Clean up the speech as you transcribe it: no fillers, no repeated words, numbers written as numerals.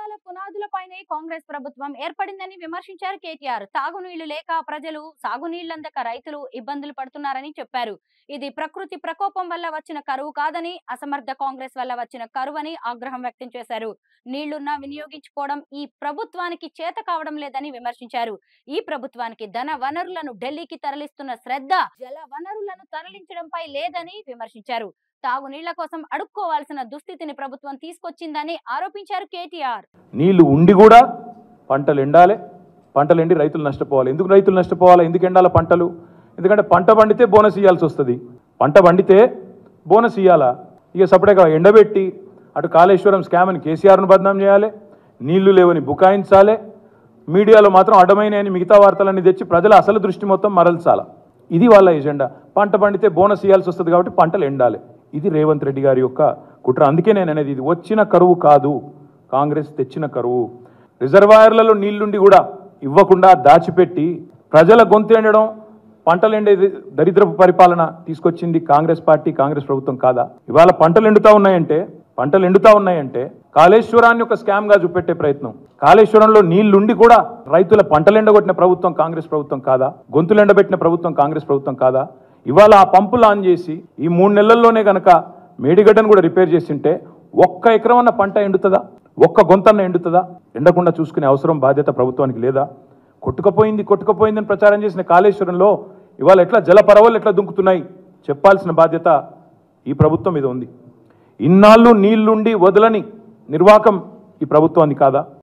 అబద్ధాల పునాదులపైనే కాంగ్రెస్ ప్రభుత్వం ఏర్పడిందని విమర్శించారు కేటీఆర్. తాగునీళ్లు లేక ప్రజలు, సాగునీళ్లందక రైతులు ఇబ్బందులు పడుతున్నారని చెప్పారు. ఇది ప్రకృతి ప్రకోపం వల్ల వచ్చిన కరువు కాదని, అసమర్థ కాంగ్రెస్ వల్ల వచ్చిన కరువని ఆగ్రహం వ్యక్తం చేశారు. నీళ్లున్నా వినియోగించుకోవడం ఈ ప్రభుత్వానికి చేత కావడం లేదని విమర్శించారు. ఈ ప్రభుత్వానికి ధన వనరులను ఢిల్లీకి తరలిస్తున్న శ్రద్ధ జల వనరులను తరలించడంపై లేదని విమర్శించారు. తాగునీళ్ల కోసం అడుక్కోవాల్సిన దుస్థితిని ప్రభుత్వం తీసుకొచ్చిందని ఆరోపించారు కేటీఆర్. నీళ్లు ఉండి కూడా పంటలు ఎండాలి, పంటలు ఎండి రైతులు నష్టపోవాలి. ఎందుకు రైతులు నష్టపోవాలి? ఎందుకు ఎండాల పంటలు? ఎందుకంటే పంట పండితే బోనస్ ఇవ్వాల్సి వస్తుంది. పంట పండితే బోనస్ ఇవ్వాలా? ఇక సపరేట్గా ఎండబెట్టి అటు కాళేశ్వరం స్కామ్ అని కేసీఆర్ను బదనాం చేయాలి, నీళ్లు లేవని బుకాయించాలి, మీడియాలో మాత్రం అడ్డమైనని మిగతా వార్తలన్నీ తెచ్చి ప్రజల అసలు దృష్టి మొత్తం మరల్చాల. ఇది వాళ్ళ ఎజెండా. పంట పండితే బోనస్ ఇవ్వాల్సి వస్తుంది కాబట్టి పంటలు ఎండాలి. ఇది రేవంత్ రెడ్డి గారి యొక్క కుట్ర. అందుకే నేను అనేది ఇది వచ్చిన కరువు కాదు, కాంగ్రెస్ తెచ్చిన కరువు. రిజర్వాయర్లలో నీళ్లుండి కూడా ఇవ్వకుండా దాచిపెట్టి ప్రజల గొంతు ఎండడం, పంటలు ఎండే దరిద్రపు పరిపాలన తీసుకొచ్చింది కాంగ్రెస్ పార్టీ, కాంగ్రెస్ ప్రభుత్వం కాదా? ఇవాళ పంటలు ఎండుతా ఉన్నాయంటే కాళేశ్వరాన్ని ఒక స్కామ్ గా చూపెట్టే ప్రయత్నం. కాళేశ్వరంలో నీళ్లుండి కూడా రైతుల పంటలు ఎండగొట్టిన ప్రభుత్వం కాంగ్రెస్ ప్రభుత్వం కాదా? గొంతులు ఎండబెట్టిన ప్రభుత్వం కాంగ్రెస్ ప్రభుత్వం కాదా? ఇవాళ ఆ పంపులు ఆన్ చేసి ఈ 3 నెలల్లోనే కనుక మేడిగడ్డను కూడా రిపేర్ చేసింటే 1 ఎకరం అన్న పంట ఎండుతుందా? 1 గొంతన్న ఎండుతుందా? ఎండకుండా చూసుకునే అవసరం, బాధ్యత ప్రభుత్వానికి లేదా? కొట్టుకుపోయిందని ప్రచారం చేసిన కాళేశ్వరంలో ఇవాళ ఎట్లా జలపరవలు ఎట్లా దుంకుతున్నాయి చెప్పాల్సిన బాధ్యత ఈ ప్రభుత్వం మీద ఉంది. ఇన్నాళ్ళు నీళ్లుండి వదలని నిర్వాకం ఈ ప్రభుత్వాన్ని కాదా?